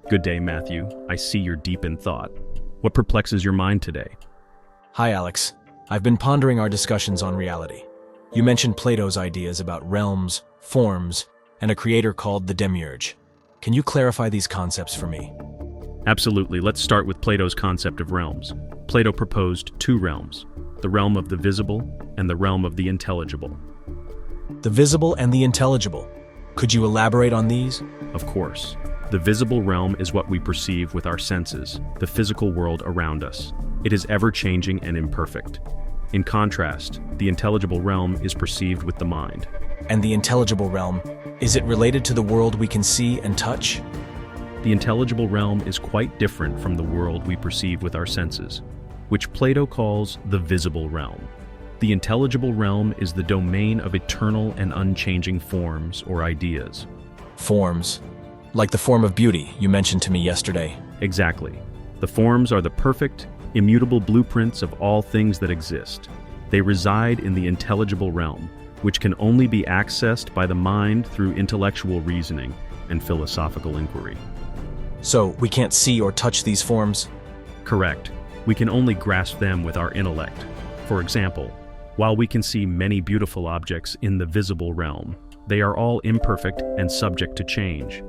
Good day, Matthew. I see you're deep in thought. What perplexes your mind today? Hi, Alex. I've been pondering our discussions on reality. You mentioned Plato's ideas about realms, forms, and a creator called the Demiurge. Can you clarify these concepts for me? Absolutely. Let's start with Plato's concept of realms. Plato proposed two realms, the realm of the visible and the realm of the intelligible. The visible and the intelligible. Could you elaborate on these? Of course. The visible realm is what we perceive with our senses, the physical world around us. It is ever-changing and imperfect. In contrast, the intelligible realm is perceived with the mind. And the intelligible realm, is it related to the world we can see and touch? The intelligible realm is quite different from the world we perceive with our senses, which Plato calls the visible realm. The intelligible realm is the domain of eternal and unchanging forms or ideas. Forms? Like the form of beauty you mentioned to me yesterday. Exactly. The forms are the perfect, immutable blueprints of all things that exist. They reside in the intelligible realm, which can only be accessed by the mind through intellectual reasoning and philosophical inquiry. So, we can't see or touch these forms? Correct. We can only grasp them with our intellect. For example, while we can see many beautiful objects in the visible realm, they are all imperfect and subject to change.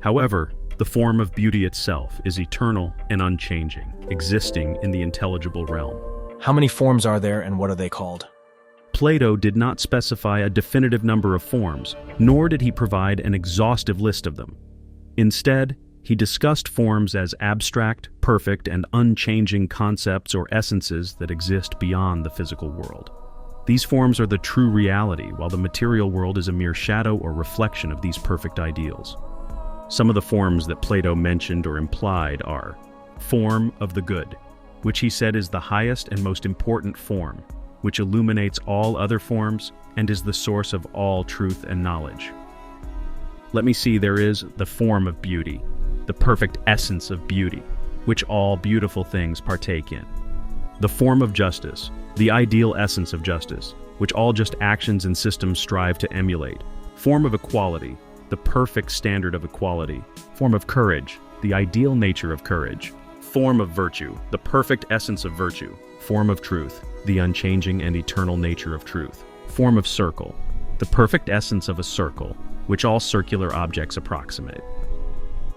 However, the form of beauty itself is eternal and unchanging, existing in the intelligible realm. How many forms are there and what are they called? Plato did not specify a definitive number of forms, nor did he provide an exhaustive list of them. Instead, he discussed forms as abstract, perfect, and unchanging concepts or essences that exist beyond the physical world. These forms are the true reality, while the material world is a mere shadow or reflection of these perfect ideals. Some of the forms that Plato mentioned or implied are form of the good, which he said is the highest and most important form, which illuminates all other forms and is the source of all truth and knowledge. Let me see, there is the form of beauty, the perfect essence of beauty, which all beautiful things partake in. The form of justice, the ideal essence of justice, which all just actions and systems strive to emulate. Form of equality, the perfect standard of equality. Form of courage, the ideal nature of courage. Form of virtue, the perfect essence of virtue. Form of truth, the unchanging and eternal nature of truth. Form of circle, the perfect essence of a circle, which all circular objects approximate.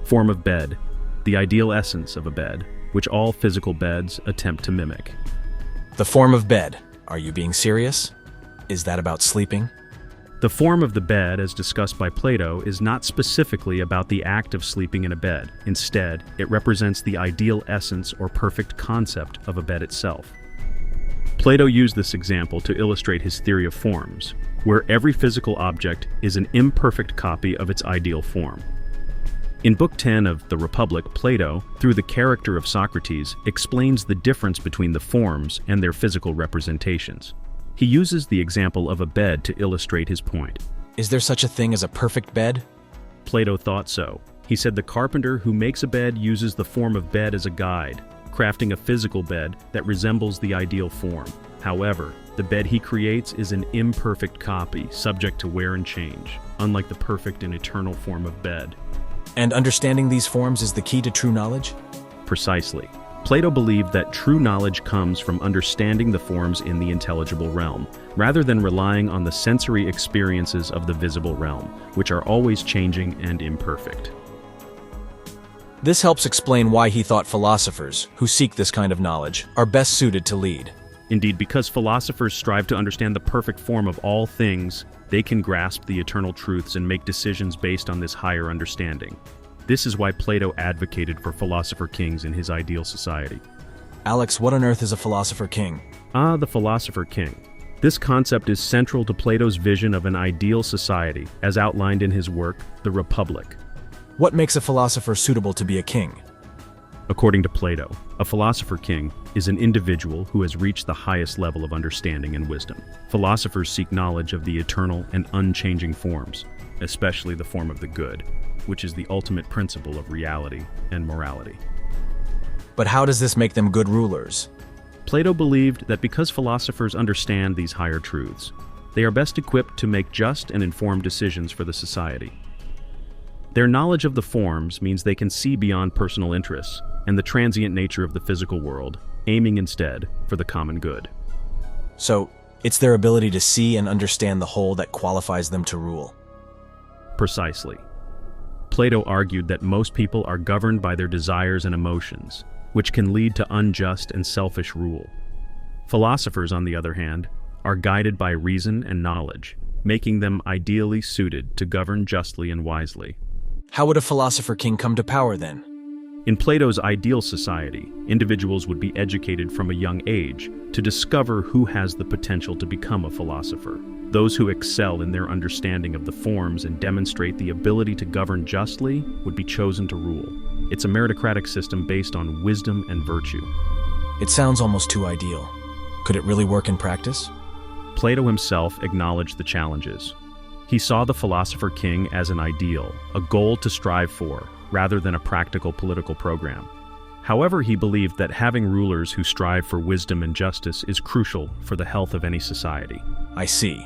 Form of bed, the ideal essence of a bed, which all physical beds attempt to mimic. The form of bed. Are you being serious? Is that about sleeping? The form of the bed, as discussed by Plato, is not specifically about the act of sleeping in a bed. Instead, it represents the ideal essence or perfect concept of a bed itself. Plato used this example to illustrate his theory of forms, where every physical object is an imperfect copy of its ideal form. In Book 10 of The Republic, Plato, through the character of Socrates, explains the difference between the forms and their physical representations. He uses the example of a bed to illustrate his point. Is there such a thing as a perfect bed? Plato thought so. He said the carpenter who makes a bed uses the form of bed as a guide, crafting a physical bed that resembles the ideal form. However, the bed he creates is an imperfect copy, subject to wear and change, unlike the perfect and eternal form of bed. And understanding these forms is the key to true knowledge? Precisely. Plato believed that true knowledge comes from understanding the forms in the intelligible realm, rather than relying on the sensory experiences of the visible realm, which are always changing and imperfect. This helps explain why he thought philosophers, who seek this kind of knowledge, are best suited to lead. Indeed, because philosophers strive to understand the perfect form of all things, they can grasp the eternal truths and make decisions based on this higher understanding. This is why Plato advocated for Philosopher-Kings in his ideal society. Alex, what on earth is a philosopher-king? The Philosopher-King. This concept is central to Plato's vision of an ideal society, as outlined in his work, The Republic. What makes a philosopher suitable to be a king? According to Plato, a philosopher-king is an individual who has reached the highest level of understanding and wisdom. Philosophers seek knowledge of the eternal and unchanging forms, especially the form of the good, which is the ultimate principle of reality and morality. But how does this make them good rulers? Plato believed that because philosophers understand these higher truths, they are best equipped to make just and informed decisions for the society. Their knowledge of the forms means they can see beyond personal interests and the transient nature of the physical world, aiming instead for the common good. So, it's their ability to see and understand the whole that qualifies them to rule. Precisely. Plato argued that most people are governed by their desires and emotions, which can lead to unjust and selfish rule. Philosophers, on the other hand, are guided by reason and knowledge, making them ideally suited to govern justly and wisely. How would a philosopher-king come to power then? In Plato's ideal society, individuals would be educated from a young age to discover who has the potential to become a philosopher. Those who excel in their understanding of the forms and demonstrate the ability to govern justly would be chosen to rule. It's a meritocratic system based on wisdom and virtue. It sounds almost too ideal. Could it really work in practice? Plato himself acknowledged the challenges. He saw the philosopher-king as an ideal, a goal to strive for, rather than a practical political program. However, he believed that having rulers who strive for wisdom and justice is crucial for the health of any society. I see.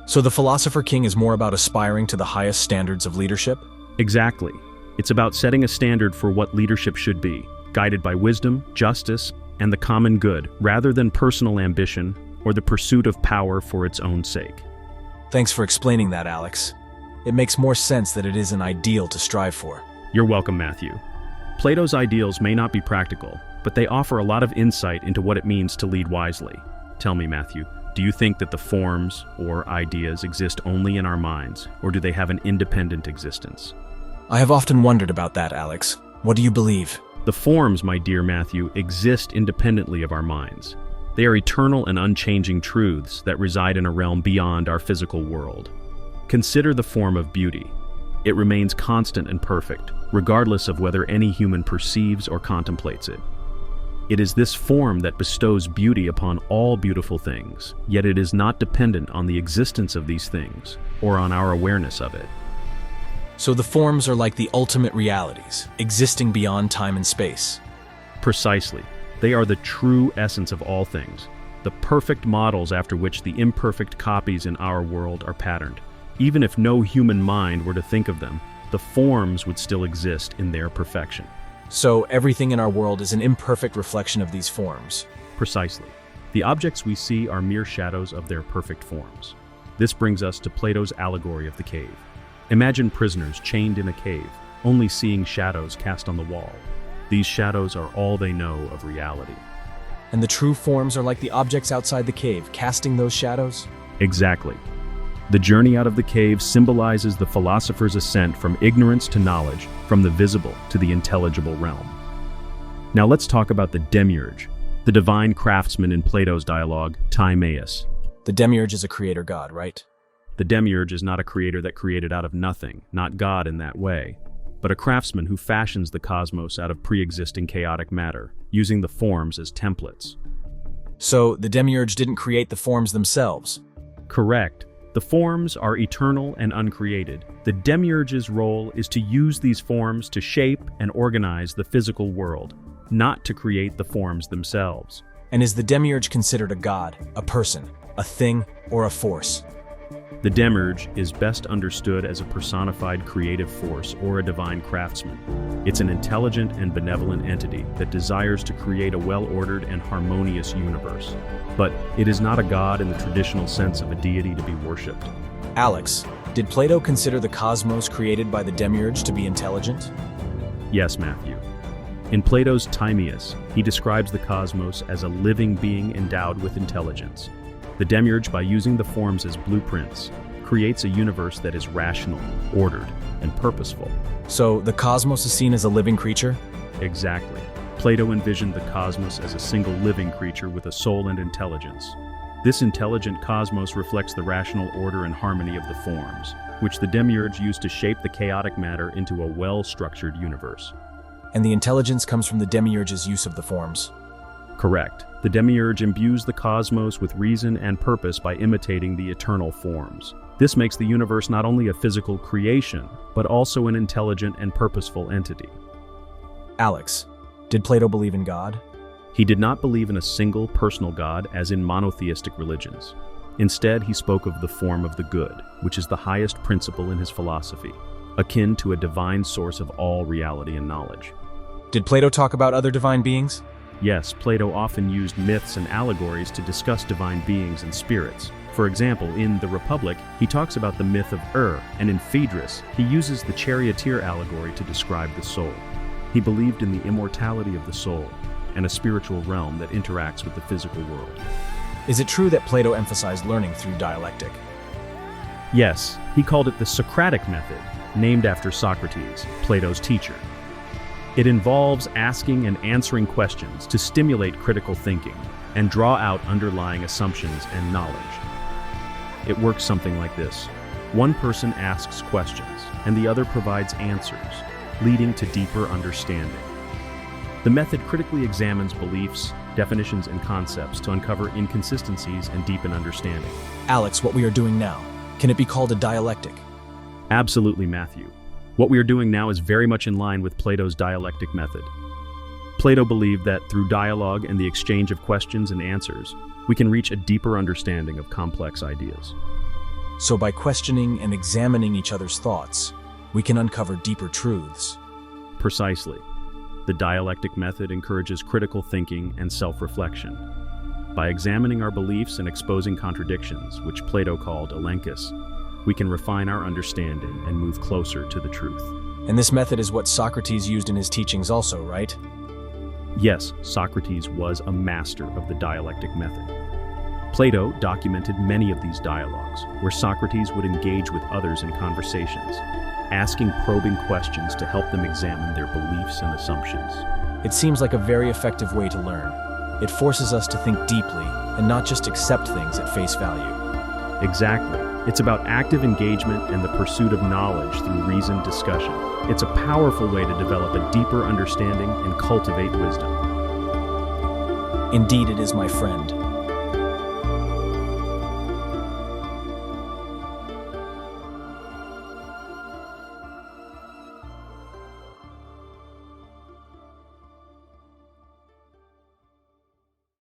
So the philosopher-king is more about aspiring to the highest standards of leadership? Exactly. It's about setting a standard for what leadership should be, guided by wisdom, justice, and the common good, rather than personal ambition or the pursuit of power for its own sake. Thanks for explaining that, Alex. It makes more sense that it is an ideal to strive for. You're welcome, Matthew. Plato's ideals may not be practical, but they offer a lot of insight into what it means to lead wisely. Tell me, Matthew, do you think that the forms or ideas exist only in our minds, or do they have an independent existence? I have often wondered about that, Alex. What do you believe? The forms, my dear Matthew, exist independently of our minds. They are eternal and unchanging truths that reside in a realm beyond our physical world. Consider the form of beauty. It remains constant and perfect, regardless of whether any human perceives or contemplates it. It is this form that bestows beauty upon all beautiful things, yet it is not dependent on the existence of these things or on our awareness of it. So the forms are like the ultimate realities, existing beyond time and space. Precisely. They are the true essence of all things, the perfect models after which the imperfect copies in our world are patterned. Even if no human mind were to think of them, the forms would still exist in their perfection. So everything in our world is an imperfect reflection of these forms. Precisely. The objects we see are mere shadows of their perfect forms. This brings us to Plato's allegory of the cave. Imagine prisoners chained in a cave, only seeing shadows cast on the wall. These shadows are all they know of reality. And the true forms are like the objects outside the cave, casting those shadows? Exactly. The journey out of the cave symbolizes the philosopher's ascent from ignorance to knowledge, from the visible to the intelligible realm. Now let's talk about the Demiurge, the divine craftsman in Plato's dialogue, Timaeus. The Demiurge is a creator god, right? The Demiurge is not a creator that created out of nothing, not God in that way, but a craftsman who fashions the cosmos out of pre-existing chaotic matter, using the forms as templates. So the Demiurge didn't create the forms themselves? Correct. The forms are eternal and uncreated. The Demiurge's role is to use these forms to shape and organize the physical world, not to create the forms themselves. And is the Demiurge considered a god, a person, a thing, or a force? The Demiurge is best understood as a personified creative force or a divine craftsman. It's an intelligent and benevolent entity that desires to create a well-ordered and harmonious universe. But it is not a god in the traditional sense of a deity to be worshipped. Alex, did Plato consider the cosmos created by the Demiurge to be intelligent? Yes, Matthew. In Plato's Timaeus, he describes the cosmos as a living being endowed with intelligence. The Demiurge, by using the forms as blueprints, creates a universe that is rational, ordered, and purposeful. So the cosmos is seen as a living creature? Exactly. Plato envisioned the cosmos as a single living creature with a soul and intelligence. This intelligent cosmos reflects the rational order and harmony of the forms, which the Demiurge used to shape the chaotic matter into a well-structured universe. And the intelligence comes from the Demiurge's use of the forms? Correct. The Demiurge imbues the cosmos with reason and purpose by imitating the eternal forms. This makes the universe not only a physical creation, but also an intelligent and purposeful entity. Alex, did Plato believe in God? He did not believe in a single personal god as in monotheistic religions. Instead, he spoke of the form of the good, which is the highest principle in his philosophy. akin to a divine source of all reality and knowledge. Did Plato talk about other divine beings? Yes, Plato often used myths and allegories to discuss divine beings and spirits. For example, in The Republic, he talks about the myth of and in Phaedrus, he uses the charioteer allegory to describe the soul. He believed in the immortality of the soul and a spiritual realm that interacts with the physical world. Is it true that Plato emphasized learning through dialectic? Yes, he called it the Socratic method, named after Socrates, Plato's teacher. It involves asking and answering questions to stimulate critical thinking and draw out underlying assumptions and knowledge. It works something like this. One person asks questions, and the other provides answers, leading to deeper understanding. The method critically examines beliefs, definitions, and concepts to uncover inconsistencies and deepen understanding. Alex, what we are doing now, can it be called a dialectic? Absolutely, Matthew. What we are doing now is very much in line with Plato's dialectic method. Plato believed that through dialogue and the exchange of questions and answers, we can reach a deeper understanding of complex ideas. So by questioning and examining each other's thoughts, we can uncover deeper truths. Precisely. The dialectic method encourages critical thinking and self-reflection. By examining our beliefs and exposing contradictions, which Plato called elenchus, we can refine our understanding and move closer to the truth. And this method is what Socrates used in his teachings also, right? Yes, Socrates was a master of the dialectic method. Plato documented many of these dialogues, where Socrates would engage with others in conversations, asking probing questions to help them examine their beliefs and assumptions. It seems like a very effective way to learn. It forces us to think deeply and not just accept things at face value. Exactly. It's about active engagement and the pursuit of knowledge through reasoned discussion. It's a powerful way to develop a deeper understanding and cultivate wisdom. Indeed it is, my friend.